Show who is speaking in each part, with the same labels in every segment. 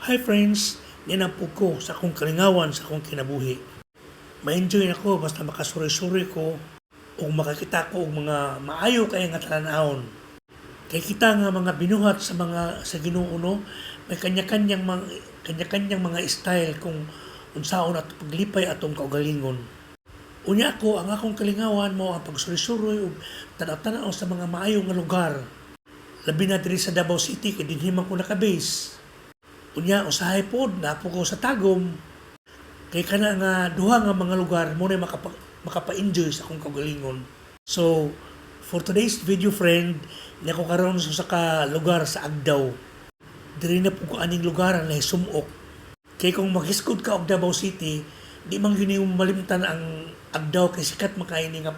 Speaker 1: Hi friends, ninampo ko sa akong kalingawan sa akong kinabuhi. Ma-enjoy ako basta makasuri-suri ko o makakita ko og mga maayo kay nga talan-awon. Kay kita nga mga binuhat sa Ginoo no, may kanya-kanyang mga style kung unsaon at paglipay atong kaugalingon. Unya ako ang akong kalingawan mo ang pagsuri-suroy ug tanaw-tanaw sa mga maayo nga lugar. Labi na diri sa Davao City kay dinhi man ko naka-base. Unya usahay pod napo ko sa Tagum kay kana nga duha nga mga lugar mo na makapa-enjoy sa akong kaugalingon. So for today's video friend, ni ako karon sa ka lugar sa Agdaw. Diri na po ko aning lugar na sumok. Kay kung maghiskod ka og Davao City, di man gyud mo malimtan ang Agdaw kay sikat makaini nga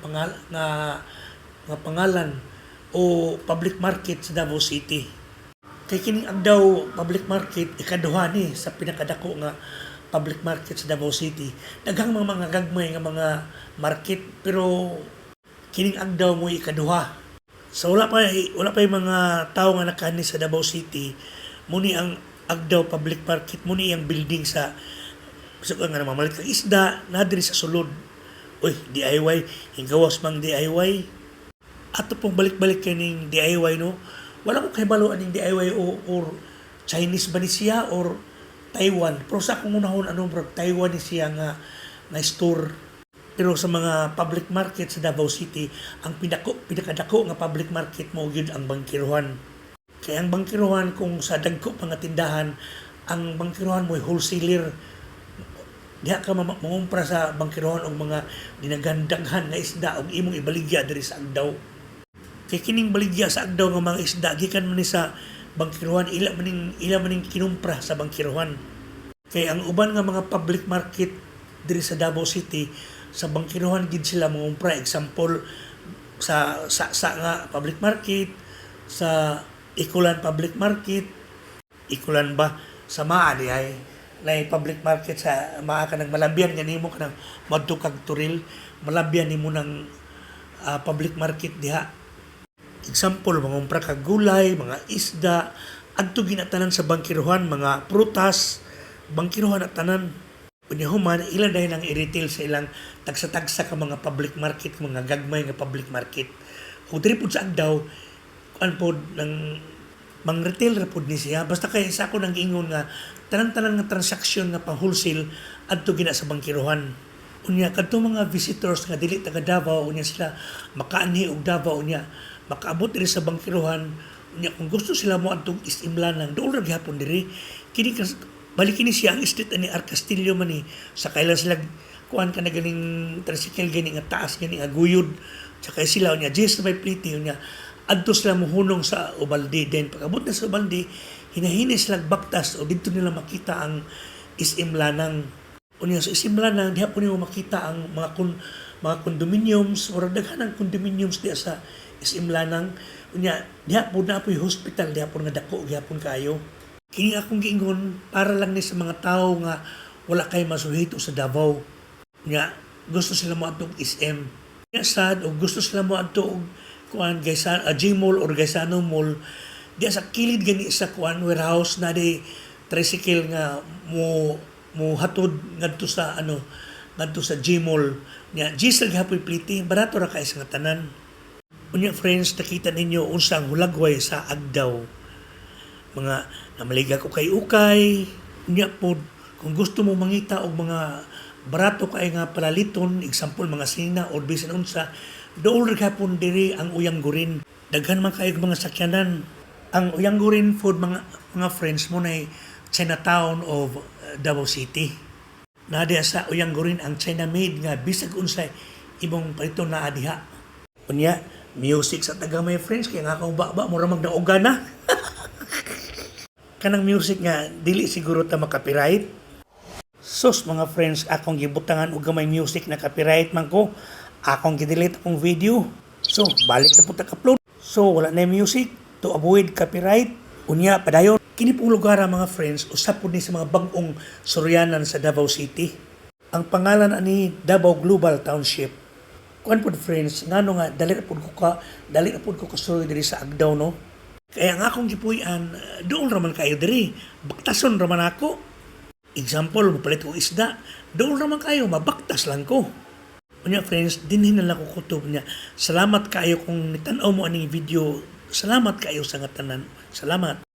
Speaker 1: pangalan o public market sa Davao City. Kay kining Agdaw Public Market ikaduha ni sa pinakadako nga public market sa Davao City. Daghang mga gagmay nga mga market pero kining Agdaw mo ikaduha. So wala pa yung mga tao nga nakani sa Davao City. Muni ang Agdaw Public Market, muni ang building sa nga namamalit kang isda na diri sa sulod. Uy, DIY, hingawas mang DIY. Ato pong balik-balik kaning DIY no. Wala ko kahibalo aning DIY or Chinese ba ni siya or Taiwan. Pero sa akong unahon bro, Taiwan ni siya nga store. Pero sa mga public market sa Davao City, ang pinakadako nga public market mo gyud ang bangkiruhan. Kaya ang bangkiruhan kung sa dagko mga tindahan, ang bangkiruhan mo wholesaler. Diha ka mangumpra sa bangkiruhan og mga dinagandaghan nga isda og imong ibaligya diri sa Agdaw. Kay kining baligya sa Agdaw nga mga isda gikan man ni sa bangkiruhan, ila maning kinumpra sa bangkiruhan. Kay ang uban nga mga public market diri sa Davao City, sa bangkiruhan gid sila mangumpra. Example sa nga public market, sa Ikulan public market, Ikulan ba sa Maa di ay na public market sa Maa ka nang malabyan ganimo ka nang madto kag Turil, malabyan nimo ng public market diha. Example, mga umpra kag gulay, mga isda, adto ginatanan sa bangkiruhan, mga prutas, bangkiruhan at tanan. Unya human, ilan dahil ang i-retail sa ilang tagsa-tagsa ka mga public market, mga gagmay nga public market. Kung diri pud sa Agdaw, kuan pod ng mang-retail ra pod ni siya. Basta kay sa ako nang ingon nga tanan-tanan nga transaksyon nga pang-wholesale adto gina sa bangkiruhan. Unya kadto mga visitors nga dili taga Davao, unya sila makaanhi og Davao unya makaabot diri sa bangkiruhan. Unya kung gusto sila mo adtong istimlanan dool ra gyapon diri kini balik kini siya ang street ani Arcastillo man ni sa kailan sila kuan ka na ganing tricycle gani nga taas gani nga guyod tsaka sila unya just may pliti unya adto sila mohunong sa Ubalde. Then pag-abot na sa Ubalde, hinahini sila baktas o dito nila makita ang SM Lanang. Unya sa SM Lanang diha po nimo makita ang mga condominiums or daghan ang condominiums diha sa SM Lanang. Unya diha po na po yung hospital, diha po nga dako gyapon kayo. Kini akong giingon para lang ni sa mga tao nga wala kay masuhito sa Davao. Unya gusto sila mo atong SM. Unya sad o gusto sila mo atong kuan G-Mall or Gaisano Mall, diya sa kilid gani sa kuan warehouse na di tricycle nga mo hatod ngadto sa G-Mall nya gisag hapoy pliti barato ra kay sa tanan. Unya friends, nakita ninyo unsang hulagway sa Agdaw, mga namaliga ko kay ukay. Unya pod kung gusto mo mangita og mga barato kay nga palaliton, example mga sina or bisan unsa, dool ra gyapon diri ang Uyanggurin. Daghan man kay mga sakyanan. Ang Uyanggurin food mga friends mo na Chinatown of Davao City. Na diha sa Uyanggurin ang China made nga bisag unsay imong palito na diha. Unya music sa taga my friends kay nga akong baba mo ra magdaogan na. Kanang music nga dili siguro ta makapiright. Sus mga friends, akong gibutangan og gamay music na copyright man ko. Akong gidelete akong video. So balik na pud upload. So wala na music to avoid copyright. Unya padayon kini pong lugar mga friends usap pud ni sa mga bag-ong suryanan sa Davao City. Ang pangalan ani Davao Global Township. Kuan pud friends ngano nga dali na pud ko kasuroy diri sa Agdaw no. Kaya nga akong gipuy-an, doon raman kayo diri. Baktason raman ako. Example, mapalit ko isda. Doon raman kayo, mabaktas lang ko. Unya friends, dinhin na lang ko kutob niya. Salamat kayo kung nitanaw mo aning video. Salamat kayo sa ngatanan. Salamat.